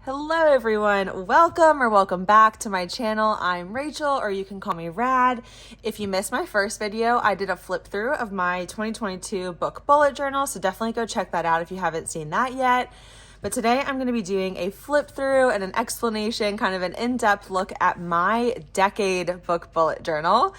Hello everyone, welcome back to my channel. I'm Rachel, or you can call me Rad. If you missed my first video, I did a flip through of my 2022 book bullet journal, so definitely go check that out if you haven't seen that yet. But today I'm going to be doing a flip through and an explanation, kind of an in-depth look at my decade book bullet journal.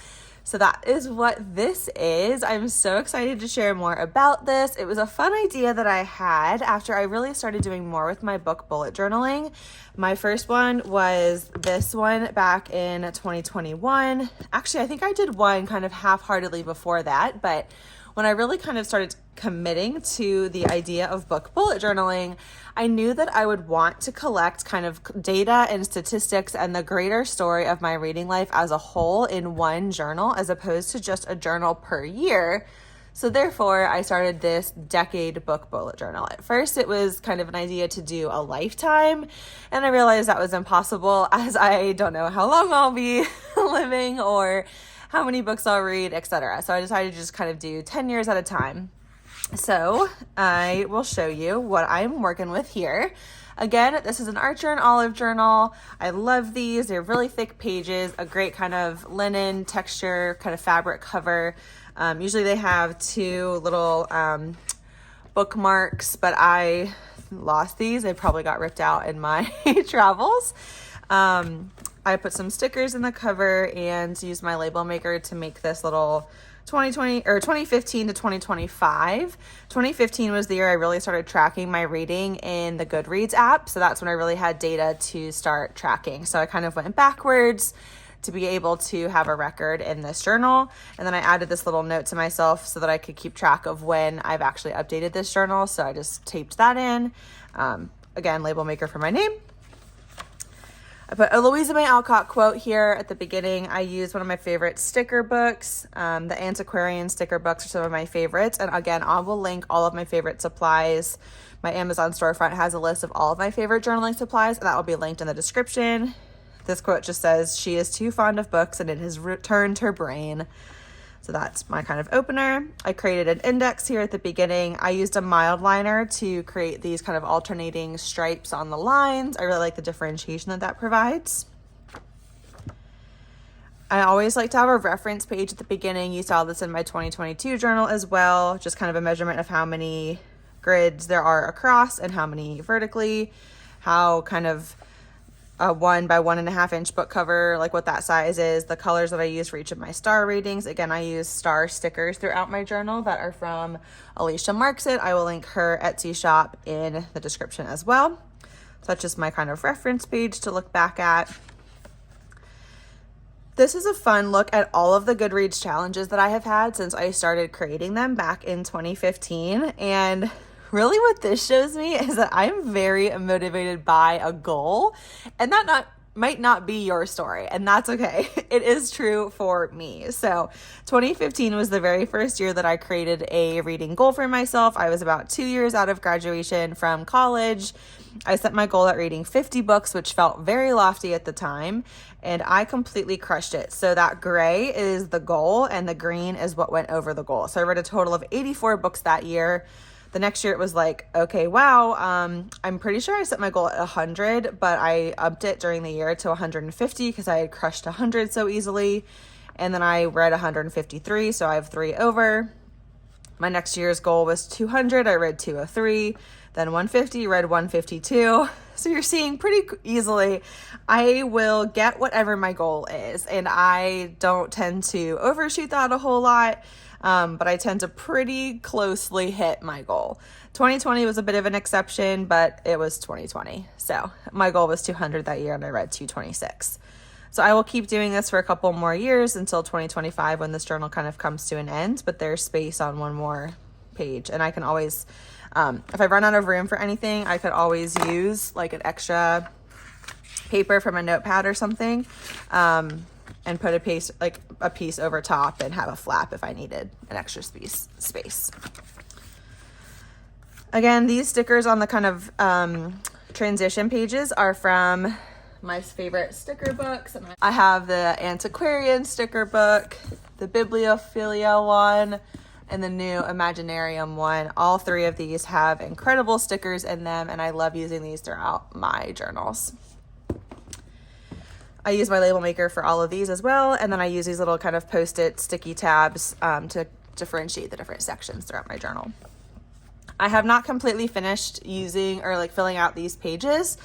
So that is what this is. I'm so excited to share more about this. It was a fun idea that I had after I really started doing more with my book bullet journaling. My first one was this one back in 2021. Actually, I think I did one kind of half-heartedly before that, but when I really kind of started committing to the idea of book bullet journaling, I knew that I would want to collect kind of data and statistics and the greater story of my reading life as a whole in one journal, as opposed to just a journal per year. So therefore, I started this decade book bullet journal. At first, it was kind of an idea to do a lifetime, and I realized that was impossible, as I don't know how long I'll be living or how many books I'll read, etc. So I decided to just kind of do 10 years at a time. So I will show you what I'm working with here. Again, this is an Archer and Olive journal. I love these. They're really thick pages, a great kind of linen texture, kind of fabric cover. Usually they have two little bookmarks, but I lost these. They probably got ripped out in my travels. I put some stickers in the cover and used my label maker to make this little 2015 to 2025. 2015 was the year I really started tracking my reading in the Goodreads app. So that's when I really had data to start tracking. So I kind of went backwards to be able to have a record in this journal. And then I added this little note to myself so that I could keep track of when I've actually updated this journal. So I just taped that in. Again, label maker for my name. I put a Louisa May Alcott quote here at the beginning. I used one of my favorite sticker books. The antiquarian sticker books are some of my favorites. And again, I will link all of my favorite supplies. My Amazon storefront has a list of all of my favorite journaling supplies, and that will be linked in the description. This quote just says, "She is too fond of books and it has turned her brain." So that's my kind of opener. I created an index here at the beginning. I used a mild liner to create these kind of alternating stripes on the lines. I really like the differentiation that provides. I always like to have a reference page at the beginning. You saw this in my 2022 journal as well, just kind of a measurement of how many grids there are across and how many vertically, how kind of a 1 by 1.5 inch book cover, like what that size is, the colors that I use for each of my star ratings. Again, I use star stickers throughout my journal that are from Alicia Marksit. I will link her Etsy shop in the description as well. So that's just my kind of reference page to look back at. This is a fun look at all of the Goodreads challenges that I have had since I started creating them back in 2015. And really what this shows me is that I'm very motivated by a goal, and that might not be your story, and that's okay. It is true for me. So 2015 was the very first year that I created a reading goal for myself. I was about 2 years out of graduation from college. I set my goal at reading 50 books, which felt very lofty at the time, and I completely crushed it. So that gray is the goal, and the green is what went over the goal. So I read a total of 84 books that year. The next year it was like, okay, wow, I'm pretty sure I set my goal at 100, but I upped it during the year to 150 because I had crushed 100 so easily. And then I read 153, so I have 3 over. My next year's goal was 200. I read 203, then 150, read 152. So you're seeing pretty easily, I will get whatever my goal is. And I don't tend to overshoot that a whole lot. But I tend to pretty closely hit my goal. 2020 was a bit of an exception, but it was 2020. So my goal was 200 that year, and I read 226. So I will keep doing this for a couple more years until 2025 when this journal kind of comes to an end, but there's space on one more page. And I can always, if I run out of room for anything, I could always use like an extra paper from a notepad or something. And put a piece over top and have a flap if I needed an extra space. Again, these stickers on the kind of transition pages are from my favorite sticker books. I have the antiquarian sticker book, the bibliophilia one, and the new Imaginarium one. All three of these have incredible stickers in them, and I love using these throughout my journals. I use my label maker for all of these as well, and then I use these little kind of post-it sticky tabs to differentiate the different sections throughout my journal. I have not completely finished using or like filling out these pages,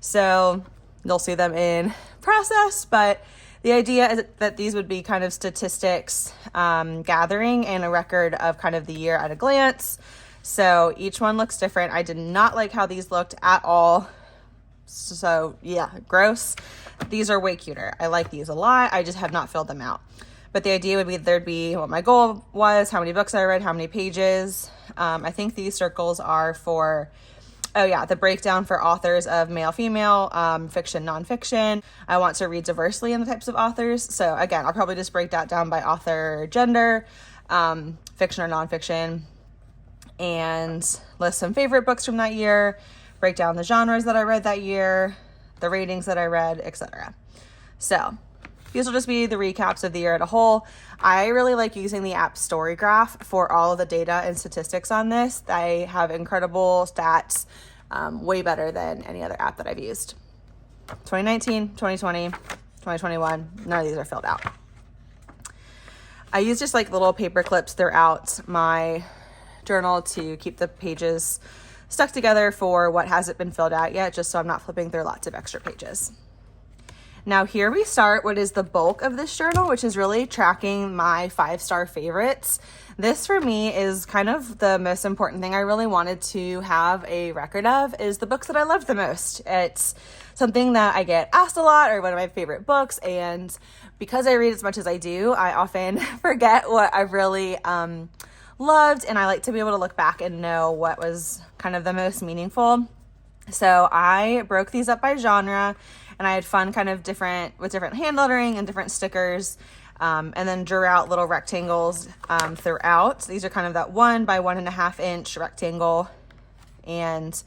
so you'll see them in process, but the idea is that these would be kind of statistics gathering and a record of kind of the year at a glance. So each one looks different. I did not like how these looked at all. So yeah, gross. These are way cuter. I like these a lot. I just have not filled them out. But the idea would be there'd be what my goal was, how many books I read, how many pages. I think these circles are for, oh yeah, the breakdown for authors of male, female, fiction, nonfiction. I want to read diversely in the types of authors. So again, I'll probably just break that down by author gender, fiction or nonfiction, and list some favorite books from that year, break down the genres that I read that year, the ratings that I read, etc. So these will just be the recaps of the year as a whole. I really like using the app Storygraph for all of the data and statistics on this. They have incredible stats, way better than any other app that I've used. 2019, 2020, 2021, none of these are filled out. I use just like little paper clips throughout my journal to keep the pages stuck together for what hasn't been filled out yet, just so I'm not flipping through lots of extra pages. Now here we start what is the bulk of this journal, which is really tracking my 5-star favorites. This for me is kind of the most important thing I really wanted to have a record of, is the books that I loved the most. It's something that I get asked a lot, or one of my favorite books, and because I read as much as I do, I often forget what I've really loved, and I like to be able to look back and know what was kind of the most meaningful. So I broke these up by genre, and I had fun kind of different hand lettering and different stickers, and then drew out little rectangles throughout. So these are kind of that 1 by 1.5 inch rectangle, and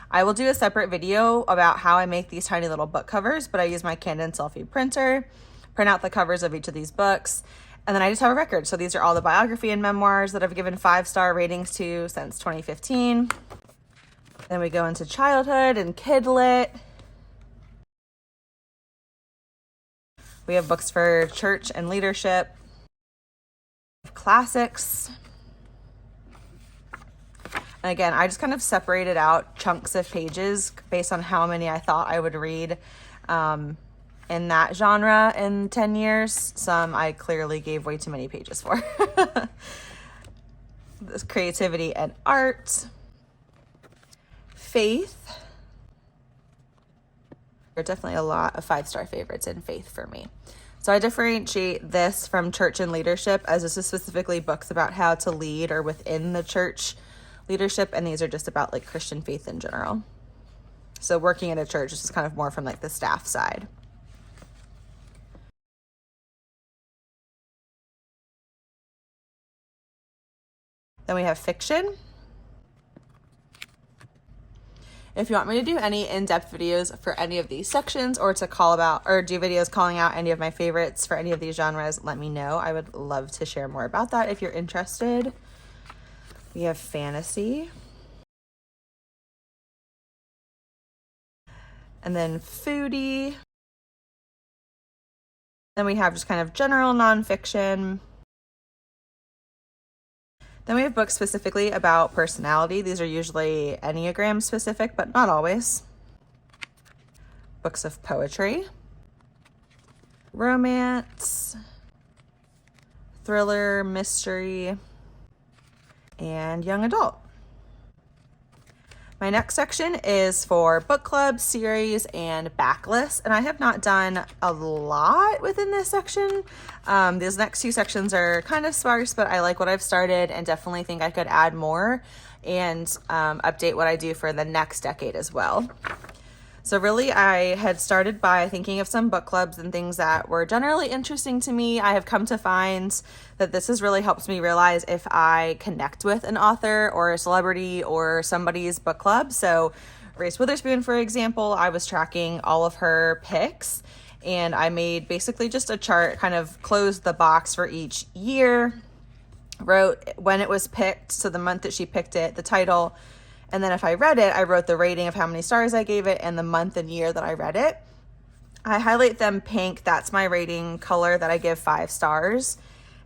I will do a separate video about how I make these tiny little book covers, but I use my Canon selfie printer, print out the covers of each of these books, and then I just have a record. So these are all the biography and memoirs that I've given 5-star ratings to since 2015. Then we go into childhood and kid lit. We have books for church and leadership, classics. And again, I just kind of separated out chunks of pages based on how many I thought I would read in that genre in 10 years. Some I clearly gave way too many pages for. This creativity and art. Faith. There are definitely a lot of 5-star favorites in faith for me. So I differentiate this from church and leadership, as this is specifically books about how to lead or within the church leadership, and these are just about like Christian faith in general. So working in a church is just kind of more from like the staff side. Then we have fiction. If you want me to do any in-depth videos for any of these sections, or to call about or do videos calling out any of my favorites for any of these genres, let me know. I would love to share more about that if you're interested. We have fantasy. And then foodie. Then we have just kind of general nonfiction. Then we have books specifically about personality. These are usually Enneagram specific, but not always. Books of poetry, romance, thriller, mystery, and young adult. My next section is for book club, series, and backlists, and I have not done a lot within this section. These next two sections are kind of sparse, but I like what I've started and definitely think I could add more and update what I do for the next decade as well. So really, I had started by thinking of some book clubs and things that were generally interesting to me. I have come to find that this has really helped me realize if I connect with an author or a celebrity or somebody's book club. So Reese Witherspoon, for example, I was tracking all of her picks, and I made basically just a chart, kind of closed the box for each year, wrote when it was picked, so the month that she picked it, the title, and then if I read it, I wrote the rating of how many stars I gave it and the month and year that I read it. I highlight them pink. That's my rating color that I give 5 stars.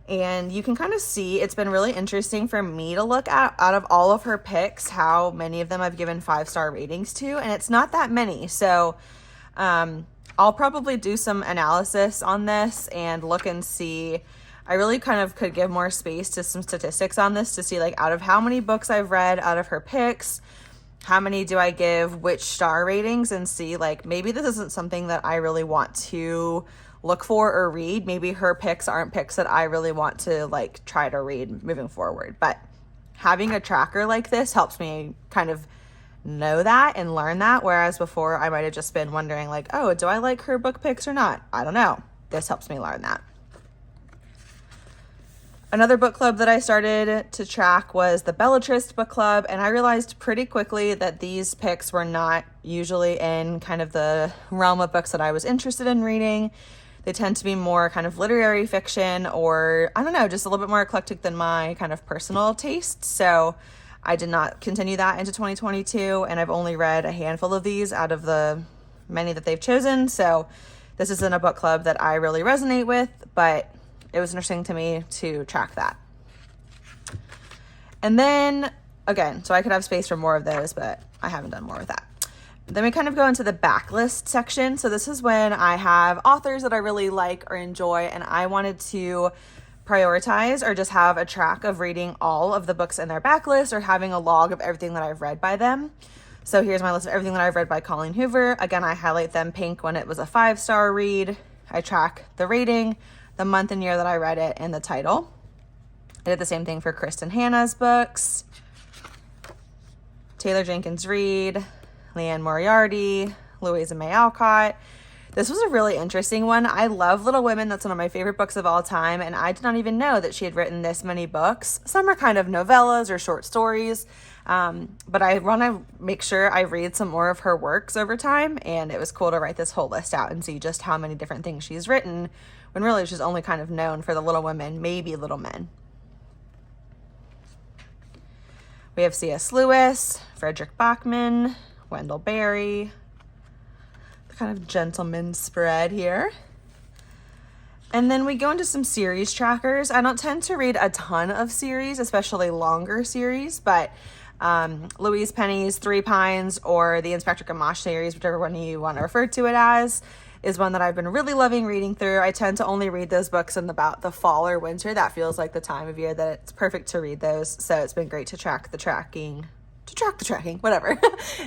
And you can kind of see it's been really interesting for me to look at, out of all of her picks, how many of them I've given 5-star ratings to, and it's not that many. So I'll probably do some analysis on this and look and see. I really kind of could give more space to some statistics on this to see, like, out of how many books I've read out of her picks, how many do I give which star ratings, and see, like, maybe this isn't something that I really want to look for or read. Maybe her picks aren't picks that I really want to, like, try to read moving forward. But having a tracker like this helps me kind of know that and learn that, whereas before I might have just been wondering, like, oh, do I like her book picks or not? I don't know. This helps me learn that. Another book club that I started to track was the Bellatrist book club, and I realized pretty quickly that these picks were not usually in kind of the realm of books that I was interested in reading. They tend to be more kind of literary fiction, or I don't know, just a little bit more eclectic than my kind of personal taste. So I did not continue that into 2022, and I've only read a handful of these out of the many that they've chosen. So this isn't a book club that I really resonate with, but it was interesting to me to track that. And then again, so I could have space for more of those, but I haven't done more with that. Then we kind of go into the backlist section. So this is when I have authors that I really like or enjoy, and I wanted to prioritize or just have a track of reading all of the books in their backlist or having a log of everything that I've read by them. So here's my list of everything that I've read by Colleen Hoover. Again, I highlight them pink when it was a 5-star read. I track the rating, the month and year that I read it, and the title. I did the same thing for Kristen Hanna's books, Taylor Jenkins Reid, Leanne Moriarty, Louisa May Alcott. This was a really interesting one. I love Little Women. That's one of my favorite books of all time, and I did not even know that she had written this many books. Some are kind of novellas or short stories, but I want to make sure I read some more of her works over time, and it was cool to write this whole list out and see just how many different things she's written, when really she's only kind of known for the Little Women, maybe Little Men. We have C.S. Lewis, Frederick Bachman, Wendell Berry, the kind of gentleman spread here. And then we go into some series trackers. I don't tend to read a ton of series, especially longer series, but Louise Penny's Three Pines or the Inspector Gamache series, whichever one you want to refer to it as, is one that I've been really loving reading through. I tend to only read those books in about the fall or winter. That feels like the time of year that it's perfect to read those. So it's been great to track the tracking, whatever.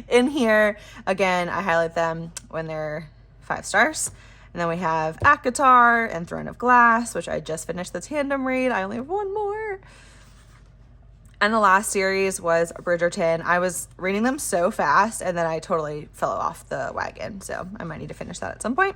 In here, again, I highlight them when they're 5 stars. And then we have ACOTAR and Throne of Glass, which I just finished the tandem read. I only have one more. And the last series was Bridgerton. I was reading them so fast, and then I totally fell off the wagon. So I might need to finish that at some point.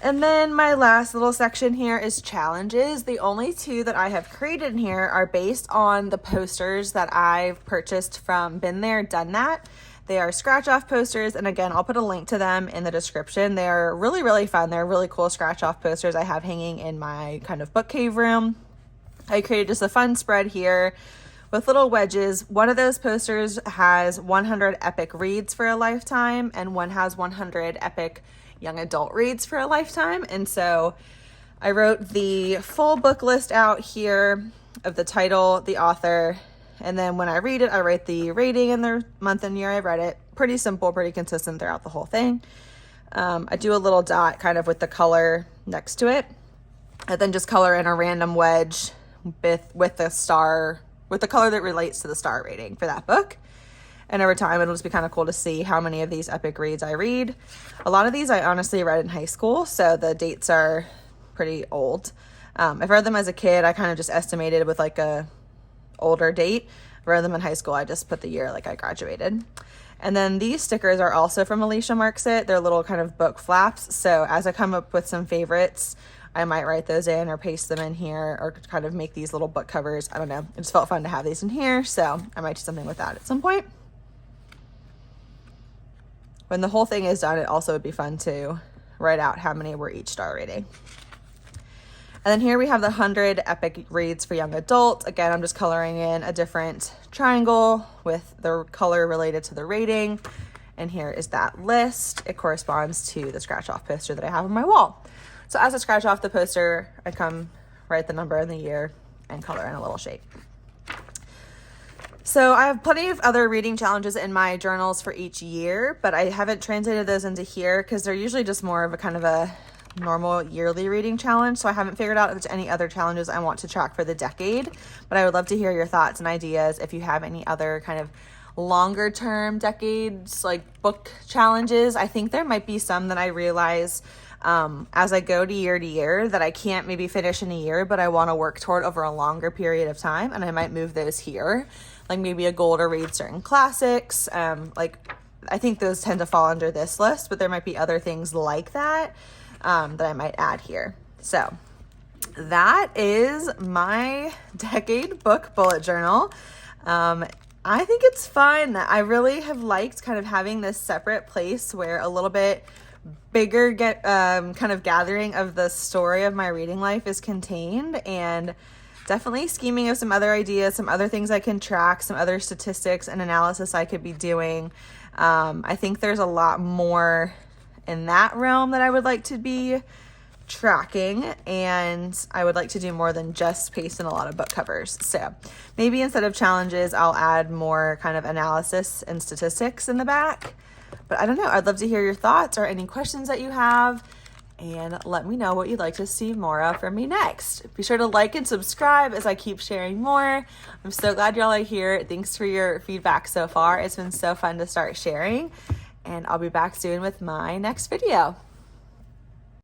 And then my last little section here is challenges. The only 2 that I have created in here are based on the posters that I've purchased from Been There, Done That. They are scratch off posters, and again, I'll put a link to them in the description. They're really, really fun. They're really cool scratch off posters I have hanging in my kind of book cave room. I created just a fun spread here with little wedges. One of those posters has 100 epic reads for a lifetime, and one has 100 epic young adult reads for a lifetime. And so I wrote the full book list out here of the title, the author, and then when I read it, I write the rating and the month and year I read it. Pretty simple, pretty consistent throughout the whole thing. I do a little dot kind of with the color next to it, and then just color in a random wedge with the star, with the color that relates to the star rating for that book. And over time, it'll just be kind of cool to see how many of these epic reads I read. A lot of these I honestly read in high school, so the dates are pretty old. If I read them as a kid, I kind of just estimated with like a older date. If I read them in high school, I just put the year like I graduated. And then these stickers are also from Alicia Marksit. They're little kind of book flaps. So as I come up with some favorites, I might write those in or paste them in here or kind of make these little book covers. I don't know. It just felt fun to have these in here. So I might do something with that at some point. When the whole thing is done, it also would be fun to write out how many were each star rating. And then here we have the 100 epic reads for young adult. Again, I'm just coloring in a different triangle with the color related to the rating. And here is that list. It corresponds to the scratch off poster that I have on my wall. So as I scratch off the poster, I come write the number and the year and color in a little shape. So I have plenty of other reading challenges in my journals for each year, but I haven't translated those into here because they're usually just more of a kind of a normal yearly reading challenge. So I haven't figured out if there's any other challenges I want to track for the decade, but I would love to hear your thoughts and ideas if you have any other kind of longer term decades like book challenges. I think there might be some that I realize as I go to year that I can't maybe finish in a year, but I want to work toward over a longer period of time, and I might move those here, like maybe a goal to read certain classics. Like I think those tend to fall under this list, but there might be other things like that that I might add here. So that is my decade book bullet journal. I think it's fun. I really have liked kind of having this separate place where a little bit bigger kind of gathering of the story of my reading life is contained, and definitely scheming of some other ideas, some other things I can track, some other statistics and analysis I could be doing. I think there's a lot more in that realm that I would like to be tracking, and I would like to do more than just paste in a lot of book covers. So maybe instead of challenges, I'll add more kind of analysis and statistics in the back. But I don't know. I'd love to hear your thoughts or any questions that you have, and let me know what you'd like to see more of from me next. Be sure to like and subscribe as I keep sharing more. I'm so glad y'all are here. Thanks for your feedback so far. It's been so fun to start sharing, and I'll be back soon with my next video.